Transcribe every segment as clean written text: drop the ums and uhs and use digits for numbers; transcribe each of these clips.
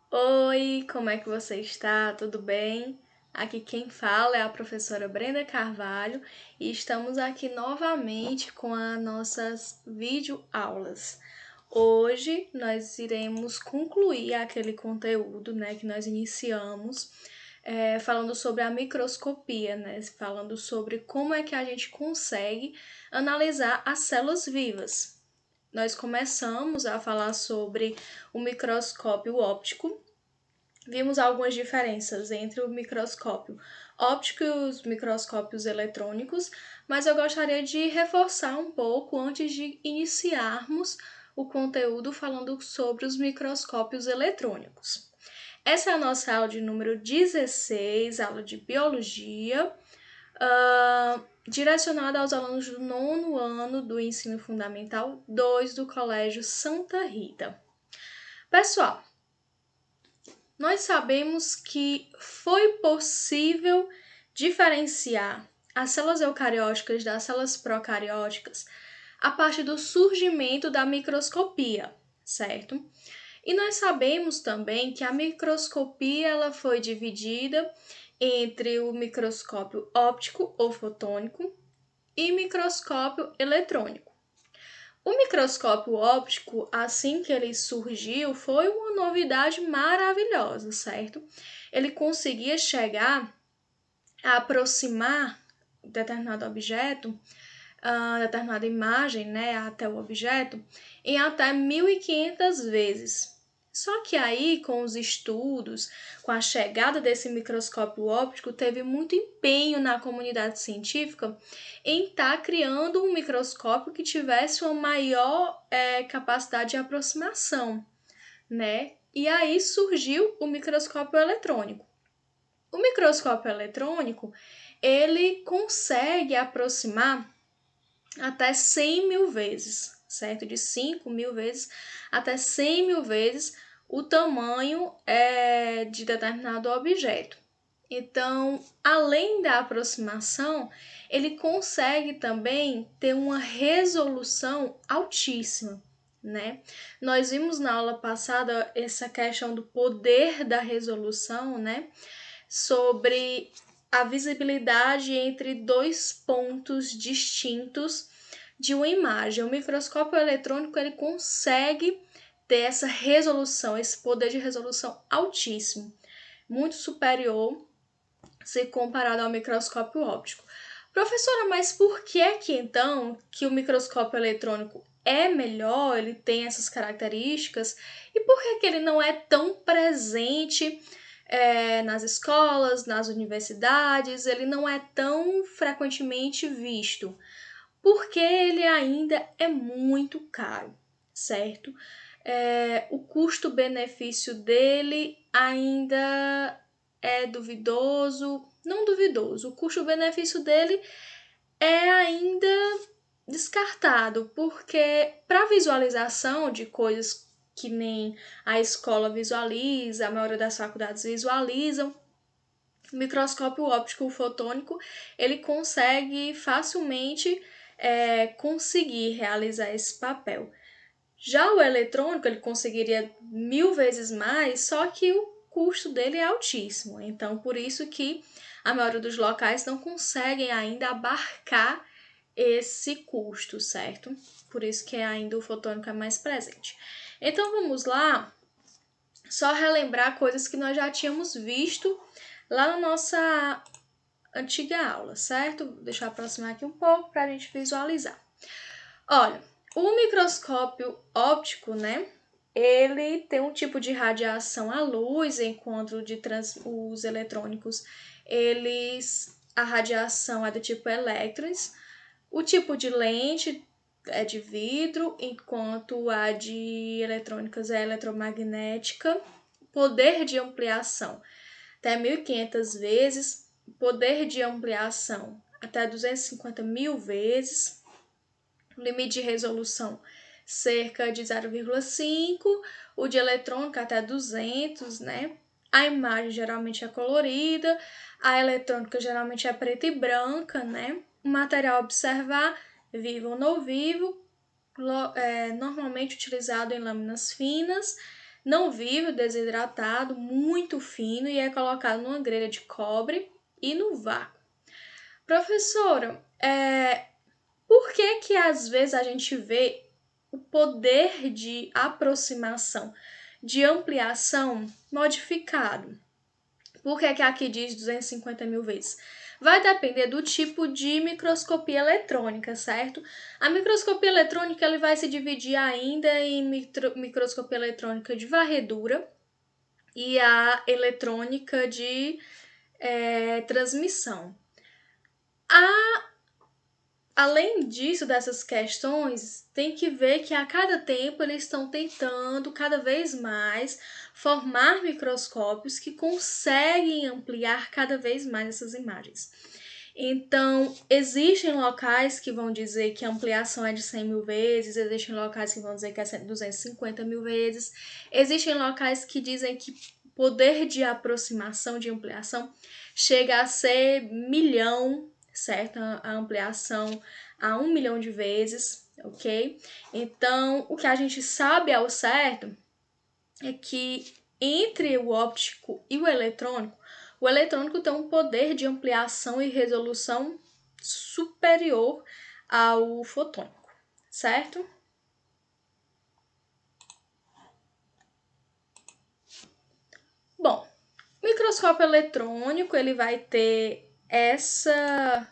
Oi, como é que você está? Tudo bem? Aqui quem fala é a professora Brenda Carvalho e estamos aqui novamente com as nossas videoaulas. Hoje nós iremos concluir aquele conteúdo, que nós iniciamos, falando sobre a microscopia, falando sobre como é que a gente consegue analisar as células vivas. Nós começamos a falar sobre o microscópio óptico. Vimos algumas diferenças entre o microscópio óptico e os microscópios eletrônicos, mas eu gostaria de reforçar um pouco antes de iniciarmos o conteúdo falando sobre os microscópios eletrônicos. Essa é a nossa aula de número 16, aula de biologia, direcionada aos alunos do 9º ano do Ensino Fundamental 2 do Colégio Santa Rita. Pessoal, nós sabemos que foi possível diferenciar as células eucarióticas das células procarióticas a partir do surgimento da microscopia, certo? E nós sabemos também que a microscopia ela foi dividida entre o microscópio óptico ou fotônico e microscópio eletrônico. O microscópio óptico, assim que ele surgiu, foi uma novidade maravilhosa, certo? Ele conseguia chegar a aproximar determinado objeto, determinada imagem, até o objeto, em até 1500 vezes. Só que aí, com os estudos, com a chegada desse microscópio óptico, teve muito empenho na comunidade científica em estar criando um microscópio que tivesse uma maior capacidade de aproximação, E aí surgiu o microscópio eletrônico. O microscópio eletrônico, ele consegue aproximar até 100 mil vezes, certo? De 5 mil vezes até 100 mil vezes o tamanho de determinado objeto. Então, além da aproximação, ele consegue também ter uma resolução altíssima, Nós vimos na aula passada essa questão do poder da resolução, sobre a visibilidade entre dois pontos distintos de uma imagem. O microscópio eletrônico ele consegue ter essa resolução, esse poder de resolução altíssimo, muito superior se comparado ao microscópio óptico. Professora, mas por que então que o microscópio eletrônico é melhor, ele tem essas características, e por que ele não é tão presente nas escolas, nas universidades, ele não é tão frequentemente visto? Porque ele ainda é muito caro, certo? O custo-benefício dele ainda é duvidoso, não duvidoso, o custo-benefício dele é ainda descartado, porque para visualização de coisas que nem a escola visualiza, a maioria das faculdades visualizam, o microscópio óptico fotônico ele consegue facilmente conseguir realizar esse papel. Já o eletrônico ele conseguiria 1000 vezes mais, só que o custo dele é altíssimo. Então, por isso que a maioria dos locais não conseguem ainda abarcar esse custo, certo? Por isso que ainda o fotônico é mais presente. Então, vamos lá, só relembrar coisas que nós já tínhamos visto lá na nossa antiga aula, certo? Vou deixar aproximar aqui um pouco para a gente visualizar. Olha, o microscópio óptico, ele tem um tipo de radiação à luz, enquanto os eletrônicos, a radiação é do tipo elétrons. O tipo de lente é de vidro, enquanto a de eletrônicas é eletromagnética. Poder de ampliação até 1500 vezes, poder de ampliação até 250 mil vezes, limite de resolução cerca de 0,5, o de eletrônica até 200, A imagem geralmente é colorida, a eletrônica geralmente é preta e branca, O material a observar, vivo ou não vivo, normalmente utilizado em lâminas finas, não vivo, desidratado, muito fino e é colocado numa grelha de cobre e no vácuo. Professora, por que que às vezes a gente vê o poder de aproximação, de ampliação modificado? Por que que aqui diz 250 mil vezes? Vai depender do tipo de microscopia eletrônica, certo? A microscopia eletrônica ele vai se dividir ainda em microscopia eletrônica de varredura e a eletrônica de transmissão. Além disso, dessas questões, tem que ver que a cada tempo eles estão tentando cada vez mais formar microscópios que conseguem ampliar cada vez mais essas imagens. Então, existem locais que vão dizer que a ampliação é de 100 mil vezes, existem locais que vão dizer que é 250 mil vezes, existem locais que dizem que o poder de aproximação, de ampliação, chega a ser 1.000.000, certo? A ampliação a 1 milhão de vezes, ok? Então, o que a gente sabe ao certo é que entre o óptico e o eletrônico tem um poder de ampliação e resolução superior ao fotônico, certo? Bom, o microscópio eletrônico ele vai ter essa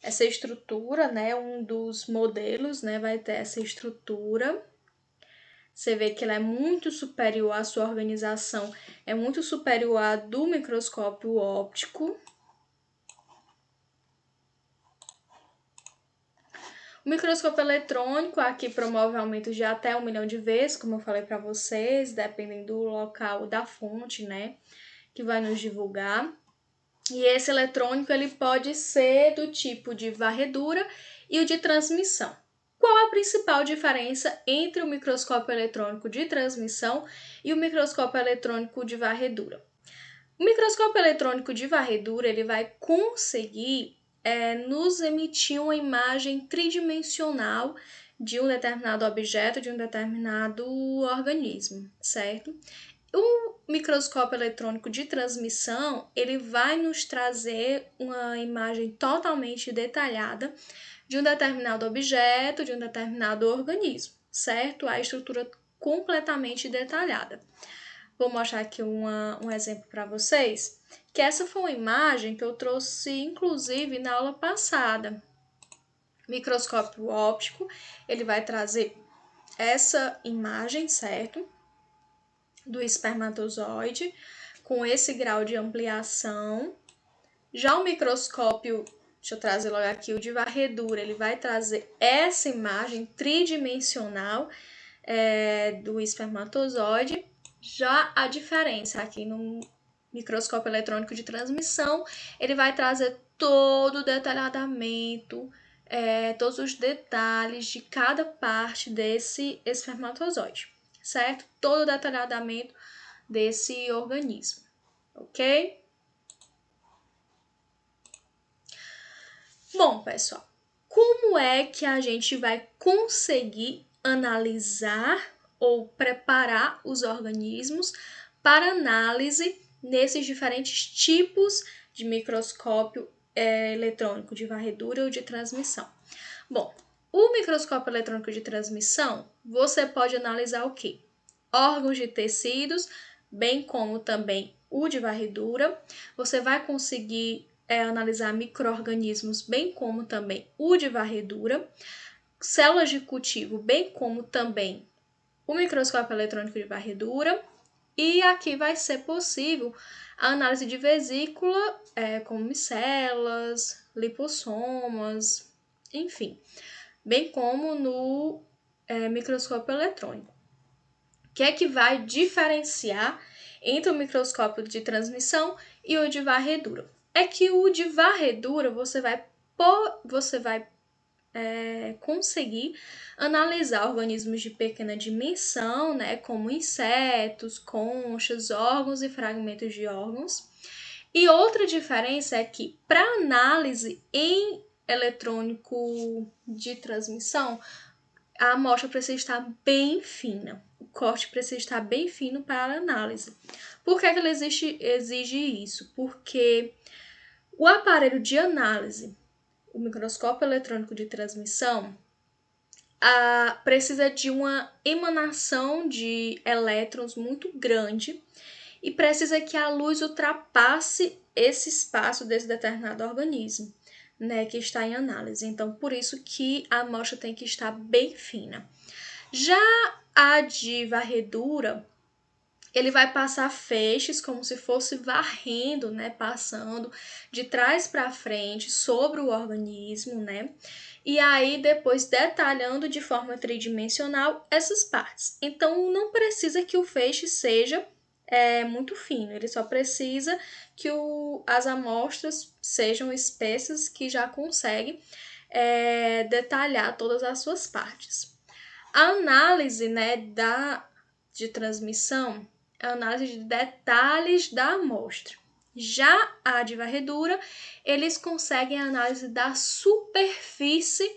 estrutura, né? Um dos modelos, né? Vai ter essa estrutura. Você vê que ela é muito superior à sua organização, é muito superior à do microscópio óptico. O microscópio eletrônico aqui promove aumentos de até 1 milhão de vezes, como eu falei para vocês, dependendo do local da fonte, né? Que vai nos divulgar. E esse eletrônico ele pode ser do tipo de varredura e o de transmissão. Qual a principal diferença entre o microscópio eletrônico de transmissão e o microscópio eletrônico de varredura? O microscópio eletrônico de varredura ele vai conseguir nos emitir uma imagem tridimensional de um determinado objeto, de um determinado organismo, certo? O microscópio eletrônico de transmissão, ele vai nos trazer uma imagem totalmente detalhada de um determinado objeto, de um determinado organismo, certo? A estrutura completamente detalhada. Vou mostrar aqui um exemplo para vocês, que essa foi uma imagem que eu trouxe, inclusive, na aula passada. Microscópio óptico, ele vai trazer essa imagem, certo? Do espermatozoide, com esse grau de ampliação. Já o microscópio, deixa eu trazer logo aqui, o de varredura, ele vai trazer essa imagem tridimensional do espermatozoide. Já a diferença aqui no microscópio eletrônico de transmissão, ele vai trazer todo o detalhamento, todos os detalhes de cada parte desse espermatozoide, certo? Todo o detalhamento desse organismo, ok? Bom, pessoal, como é que a gente vai conseguir analisar ou preparar os organismos para análise nesses diferentes tipos de microscópio eletrônico de varredura ou de transmissão? Bom, o microscópio eletrônico de transmissão, você pode analisar o quê? Órgãos de tecidos, bem como também o de varredura. Você vai conseguir analisar micro-organismos, bem como também o de varredura, células de cultivo, bem como também o microscópio eletrônico de varredura. E aqui vai ser possível a análise de vesícula, como micelas, lipossomas, enfim, bem como no microscópio eletrônico. O que é que vai diferenciar entre o microscópio de transmissão e o de varredura? É que o de varredura você vai conseguir analisar organismos de pequena dimensão, né, como insetos, conchas, órgãos e fragmentos de órgãos. E outra diferença é que para análise em eletrônico de transmissão, a amostra precisa estar bem fina. O corte precisa estar bem fino para a análise. Por que que ele exige isso? Porque o aparelho de análise, o microscópio eletrônico de transmissão, precisa de uma emanação de elétrons muito grande e precisa que a luz ultrapasse esse espaço desse determinado organismo, né, que está em análise. Então, por isso que a amostra tem que estar bem fina. Já a de varredura, ele vai passar feixes como se fosse varrendo, né, passando de trás para frente sobre o organismo, né? E aí depois detalhando de forma tridimensional essas partes. Então não precisa que o feixe seja muito fino, ele só precisa que as amostras sejam espessas que já conseguem detalhar todas as suas partes. A análise, né, de transmissão é a análise de detalhes da amostra. Já a de varredura, eles conseguem a análise da superfície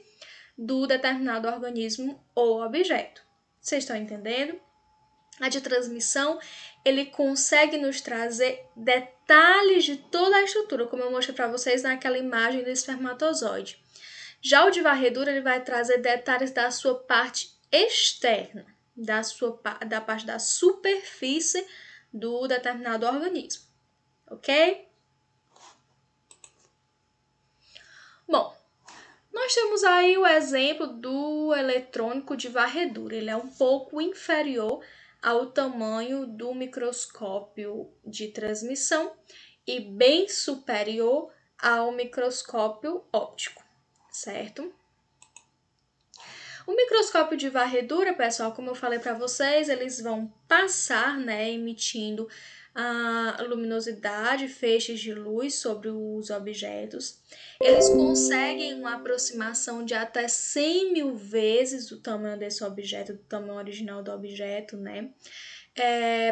do determinado organismo ou objeto. Vocês estão entendendo? A de transmissão, ele consegue nos trazer detalhes de toda a estrutura, como eu mostrei para vocês naquela imagem do espermatozoide. Já o de varredura, ele vai trazer detalhes da sua parte externa, da parte da superfície do determinado organismo, ok? Bom, nós temos aí o exemplo do eletrônico de varredura. Ele é um pouco inferior ao tamanho do microscópio de transmissão e bem superior ao microscópio óptico, certo? O microscópio de varredura, pessoal, como eu falei para vocês, eles vão passar, né, emitindo a luminosidade, feixes de luz sobre os objetos. Eles conseguem uma aproximação de até 100 mil vezes do tamanho desse objeto, do tamanho original do objeto, né?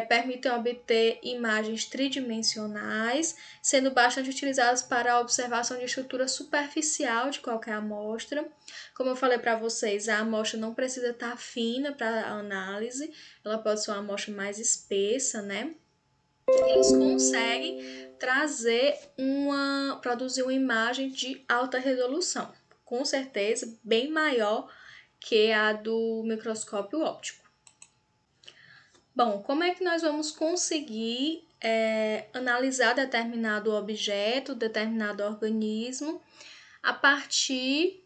Permitem obter imagens tridimensionais, sendo bastante utilizados para a observação de estrutura superficial de qualquer amostra. Como eu falei para vocês, a amostra não precisa estar fina para a análise, ela pode ser uma amostra mais espessa, né? Eles conseguem produzir uma imagem de alta resolução, com certeza bem maior que a do microscópio óptico. Bom, como é que nós vamos conseguir analisar determinado objeto, determinado organismo, a partir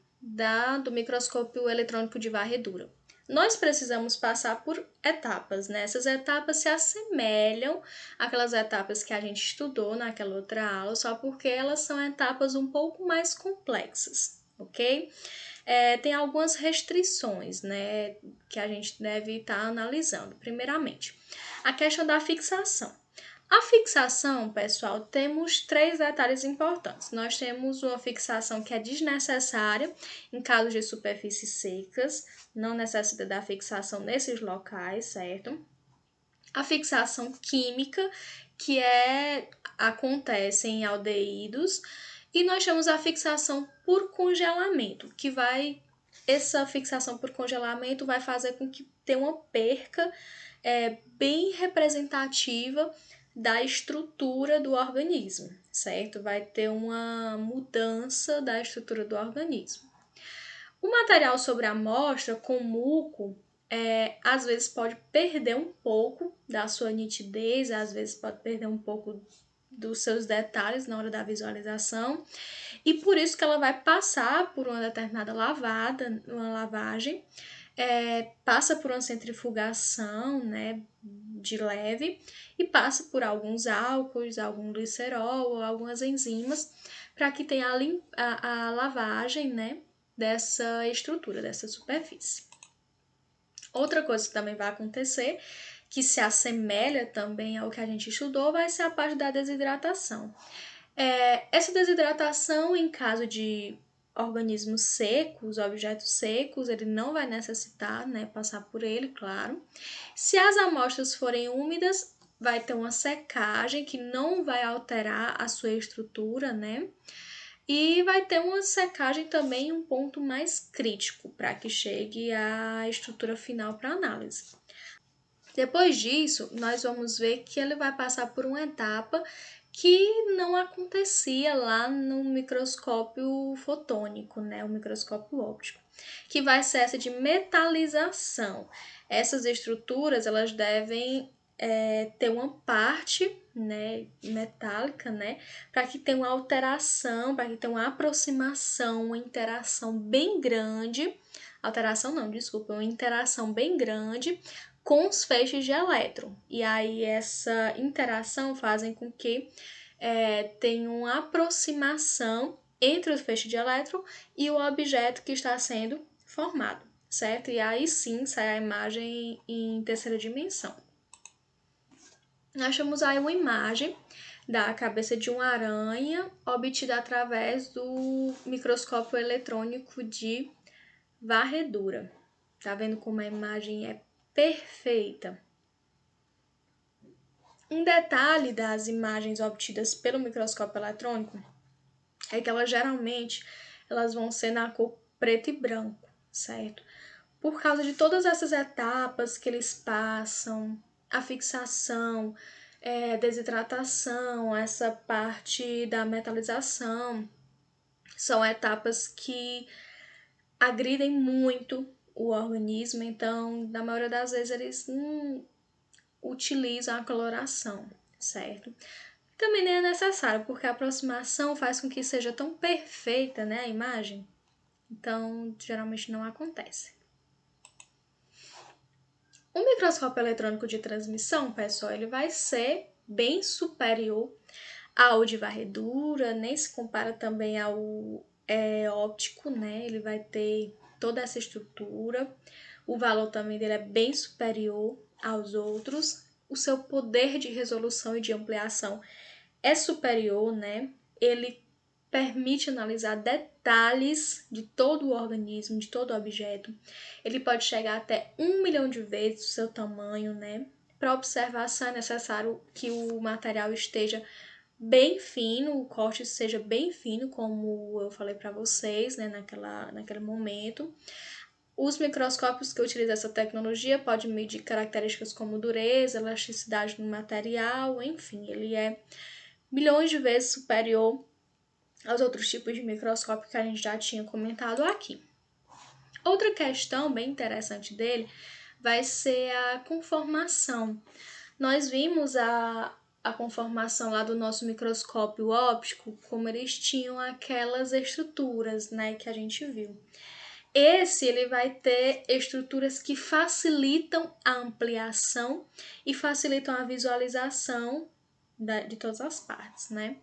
do microscópio eletrônico de varredura? Nós precisamos passar por etapas, né? Essas etapas se assemelham àquelas etapas que a gente estudou naquela outra aula, só porque elas são etapas um pouco mais complexas, ok? Tem algumas restrições, né, que a gente deve estar analisando. Primeiramente, a questão da fixação. A fixação, pessoal, temos 3 detalhes importantes. Nós temos uma fixação que é desnecessária em casos de superfícies secas, não necessita da fixação nesses locais, certo? A fixação química, que acontece em aldeídos, e nós temos a fixação por congelamento, essa fixação por congelamento vai fazer com que tenha uma perca bem representativa da estrutura do organismo, certo? Vai ter uma mudança da estrutura do organismo. O material sobre a amostra, com muco, às vezes pode perder um pouco da sua nitidez, às vezes pode perder um pouco dos seus detalhes na hora da visualização, e por isso que ela vai passar por uma determinada uma lavagem, passa por uma centrifugação, né, de leve, e passa por alguns álcools, algum glicerol, algumas enzimas, para que tenha a lavagem, né, dessa estrutura, dessa superfície. Outra coisa que também vai acontecer, que se assemelha também ao que a gente estudou, vai ser a parte da desidratação. Essa desidratação, em caso de organismos secos, objetos secos, ele não vai necessitar, né, passar por ele, claro. Se as amostras forem úmidas, vai ter uma secagem que não vai alterar a sua estrutura, né? E vai ter uma secagem também, um ponto mais crítico para que chegue à estrutura final para análise. Depois disso, nós vamos ver que ele vai passar por uma etapa que não acontecia lá no microscópio fotônico, né, o microscópio óptico, que vai ser essa de metalização. Essas estruturas, elas devem ter uma parte, né, metálica, né, para que tenha uma alteração, para que tenha uma aproximação, uma interação bem grande, alteração não, desculpa, uma interação bem grande com os feixes de elétron. E aí essa interação fazem com que tenha uma aproximação entre o feixe de elétron e o objeto que está sendo formado, certo? E aí sim sai a imagem em terceira dimensão. Nós temos aí uma imagem da cabeça de uma aranha obtida através do microscópio eletrônico de varredura. Tá vendo como a imagem é perfeita? Um detalhe das imagens obtidas pelo microscópio eletrônico é que elas vão ser na cor preto e branco, certo? Por causa de todas essas etapas que eles passam, a fixação, desidratação, essa parte da metalização, são etapas que agridem muito o organismo, então, na maioria das vezes, eles não utilizam a coloração, certo? Também nem é necessário, porque a aproximação faz com que seja tão perfeita, né, a imagem. Então, geralmente não acontece. O microscópio eletrônico de transmissão, pessoal, ele vai ser bem superior ao de varredura, nem se compara também ao óptico, né? Ele vai ter toda essa estrutura. O valor também dele é bem superior aos outros. O seu poder de resolução e de ampliação é superior, né? Ele permite analisar detalhes de todo o organismo, de todo o objeto. Ele pode chegar até 1 milhão de vezes o seu tamanho, né? Para observação é necessário que o material esteja bem fino, o corte seja bem fino, como eu falei para vocês, né, naquele momento. Os microscópios que utilizam essa tecnologia podem medir características como dureza, elasticidade no material, enfim, ele é milhões de vezes superior aos outros tipos de microscópio que a gente já tinha comentado aqui. Outra questão bem interessante dele vai ser a conformação. Nós vimos a conformação lá do nosso microscópio óptico, como eles tinham aquelas estruturas, né, que a gente viu. Ele vai ter estruturas que facilitam a ampliação e facilitam a visualização de todas as partes, né?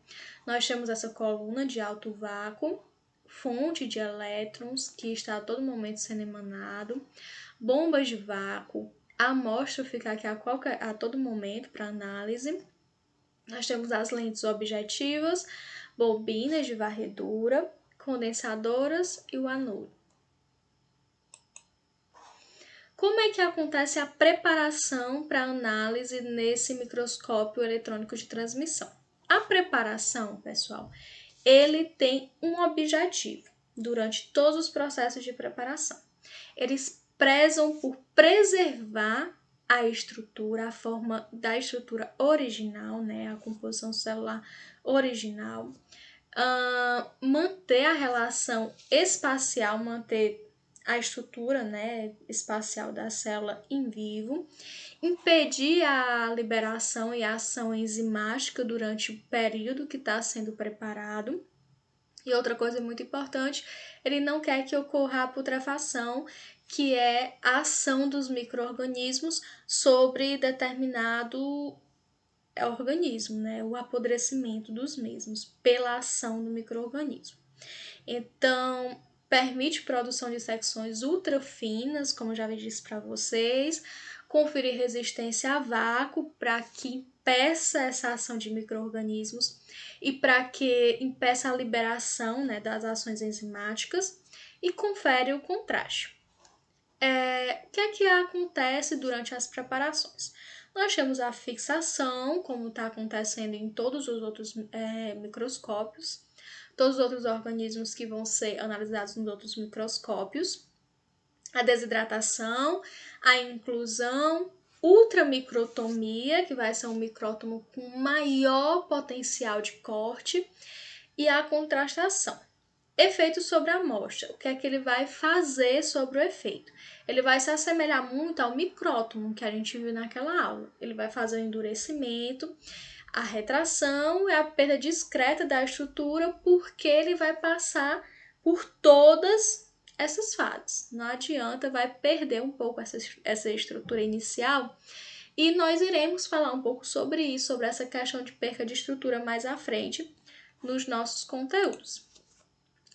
Nós temos essa coluna de alto vácuo, fonte de elétrons que está a todo momento sendo emanado, bombas de vácuo, a amostra fica aqui a todo momento para análise. Nós temos as lentes objetivas, bobinas de varredura, condensadoras e o anodo. Como é que acontece a preparação para análise nesse microscópio eletrônico de transmissão? A preparação, pessoal, ele tem um objetivo durante todos os processos de preparação. Eles prezam por preservar a estrutura, a forma da estrutura original, né, a composição celular original, manter a relação espacial, manter a estrutura, né, espacial da célula em vivo, impedir a liberação e a ação enzimática durante o período que está sendo preparado. E outra coisa muito importante, ele não quer que ocorra a putrefação, que é a ação dos micro-organismos sobre determinado organismo, né? O apodrecimento dos mesmos pela ação do micro-organismo. Então, permite produção de secções ultra finas, como eu já disse para vocês, conferir resistência a vácuo para que impeça essa ação de micro-organismos e para que impeça a liberação, né, das ações enzimáticas e confere o contraste. O que é que acontece durante as preparações? Nós temos a fixação, como está acontecendo em todos os outros microscópios. todos os outros organismos que vão ser analisados nos outros microscópios, a desidratação, a inclusão, ultramicrotomia, que vai ser um micrótomo com maior potencial de corte, e a contrastação. Efeito sobre a amostra. O que é que ele vai fazer sobre o efeito? Ele vai se assemelhar muito ao micrótomo que a gente viu naquela aula. Ele vai fazer o endurecimento, a retração e a perda discreta da estrutura, porque ele vai passar por todas essas fases. Não adianta, vai perder um pouco essa estrutura inicial. E nós iremos falar um pouco sobre isso, sobre essa questão de perda de estrutura mais à frente nos nossos conteúdos.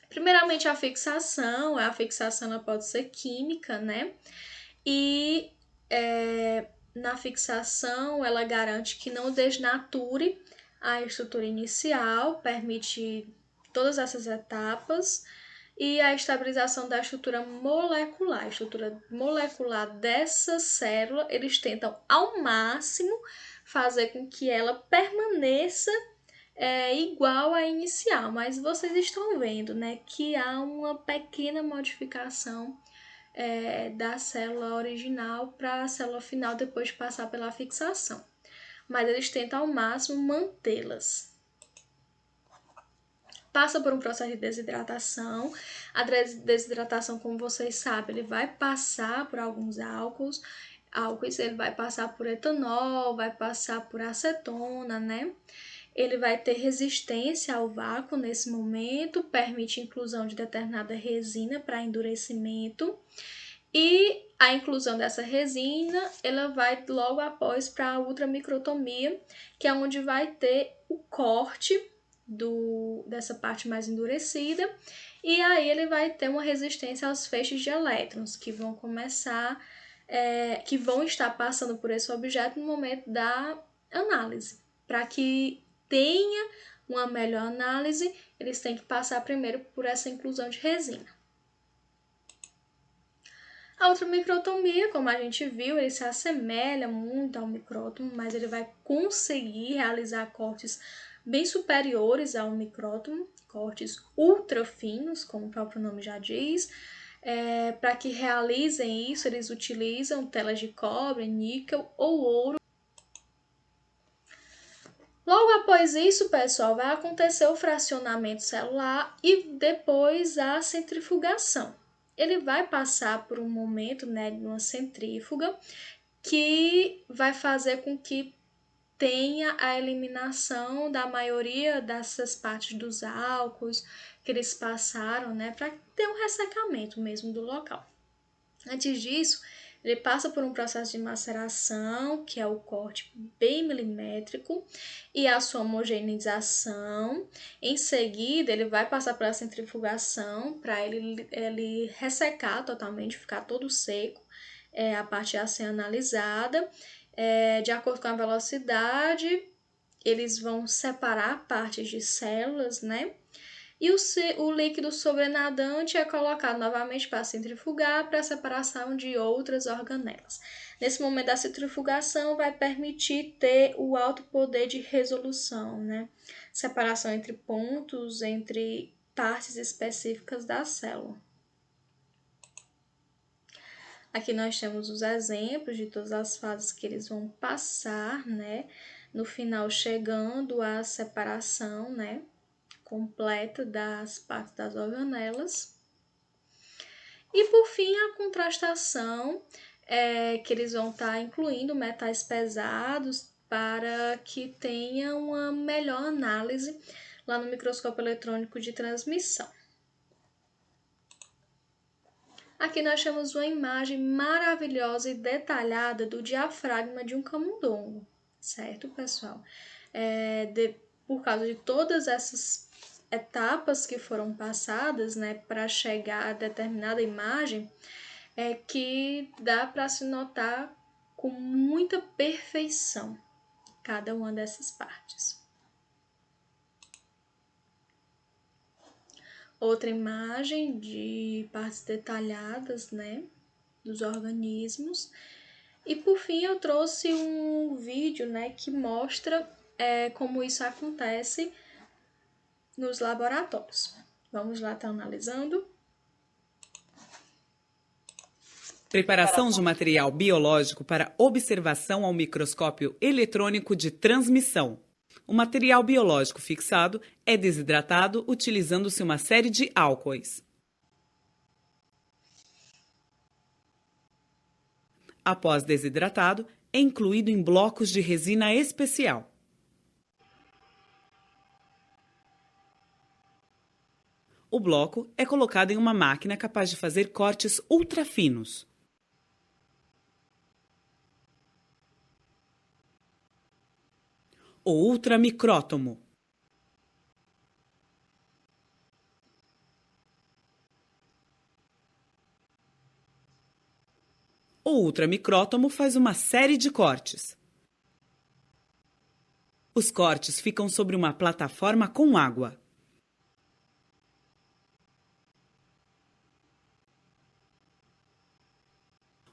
Primeiramente, a fixação ela pode ser química, né? E na fixação, ela garante que não desnature a estrutura inicial, permite todas essas etapas, e a estabilização da estrutura molecular. A estrutura molecular dessa célula, eles tentam ao máximo fazer com que ela permaneça igual à inicial, mas vocês estão vendo, né, que há uma pequena modificação da célula original para a célula final depois de passar pela fixação. Mas eles tentam ao máximo mantê-las. Passa por um processo de desidratação. A desidratação, como vocês sabem, ele vai passar por alguns álcools, ele vai passar por etanol, vai passar por acetona, né? Ele vai ter resistência ao vácuo nesse momento, permite inclusão de determinada resina para endurecimento. E a inclusão dessa resina, ela vai logo após para a ultramicrotomia, que é onde vai ter o corte dessa parte mais endurecida, e aí ele vai ter uma resistência aos feixes de elétrons, que vão começar, que vão estar passando por esse objeto no momento da análise. Para que tenha uma melhor análise, eles têm que passar primeiro por essa inclusão de resina. A ultramicrotomia, como a gente viu, ele se assemelha muito ao micrótomo, mas ele vai conseguir realizar cortes bem superiores ao micrótomo, cortes ultra finos, como o próprio nome já diz. Para que realizem isso, eles utilizam telas de cobre, níquel ou ouro. Logo após isso, pessoal, vai acontecer o fracionamento celular e depois a centrifugação. Ele vai passar por um momento, né, de uma centrífuga que vai fazer com que tenha a eliminação da maioria dessas partes dos álcools que eles passaram, né, para ter um ressecamento mesmo do local. Antes disso, ele passa por um processo de maceração, que é o corte bem milimétrico, e a sua homogeneização. Em seguida, ele vai passar pela centrifugação para ele ressecar totalmente, ficar todo seco, a parte a ser analisada. De acordo com a velocidade, eles vão separar partes de células, né? E o líquido sobrenadante é colocado novamente para centrifugar para a separação de outras organelas. Nesse momento da centrifugação vai permitir ter o alto poder de resolução, né? Separação entre pontos, entre partes específicas da célula. Aqui nós temos os exemplos de todas as fases que eles vão passar, né? No final, chegando à separação, né, completa das partes das organelas. E por fim, a contrastação, que eles vão estar incluindo metais pesados para que tenha uma melhor análise lá no microscópio eletrônico de transmissão. Aqui nós temos uma imagem maravilhosa e detalhada do diafragma de um camundongo, certo, pessoal? Por causa de todas essas etapas que foram passadas, né, para chegar a determinada imagem, que dá para se notar com muita perfeição cada uma dessas partes. Outra imagem de partes detalhadas, né, dos organismos. E por fim eu trouxe um vídeo, né, que mostra como isso acontece nos laboratórios. Vamos lá estar analisando. Preparação de material biológico para observação ao microscópio eletrônico de transmissão. O material biológico fixado é desidratado utilizando-se uma série de álcoois. Após desidratado, é incluído em blocos de resina especial. O bloco é colocado em uma máquina capaz de fazer cortes ultrafinos. O ultramicrótomo. O ultramicrótomo faz uma série de cortes. Os cortes ficam sobre uma plataforma com água.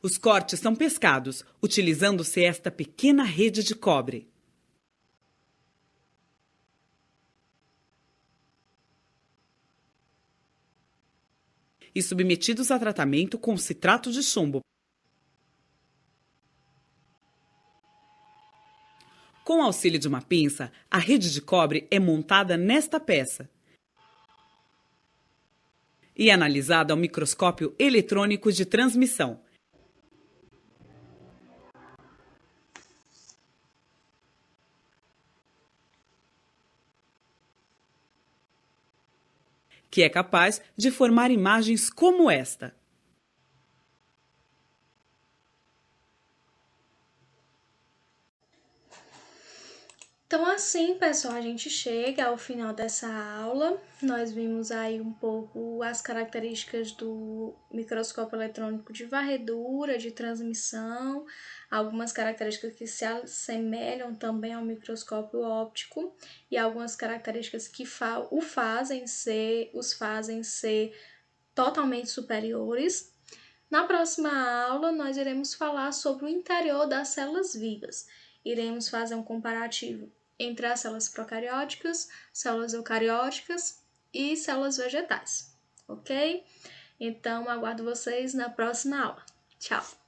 Os cortes são pescados, utilizando-se esta pequena rede de cobre. E submetidos a tratamento com citrato de chumbo. Com o auxílio de uma pinça, a rede de cobre é montada nesta peça e analisada ao microscópio eletrônico de transmissão. Que é capaz de formar imagens como esta. Então, assim, pessoal, a gente chega ao final dessa aula. Nós vimos aí um pouco as características do microscópio eletrônico de varredura, de transmissão, algumas características que se assemelham também ao microscópio óptico e algumas características que os fazem ser totalmente superiores. Na próxima aula, nós iremos falar sobre o interior das células vivas. Iremos fazer um comparativo entre as células procarióticas, células eucarióticas e células vegetais, ok? Então, aguardo vocês na próxima aula. Tchau!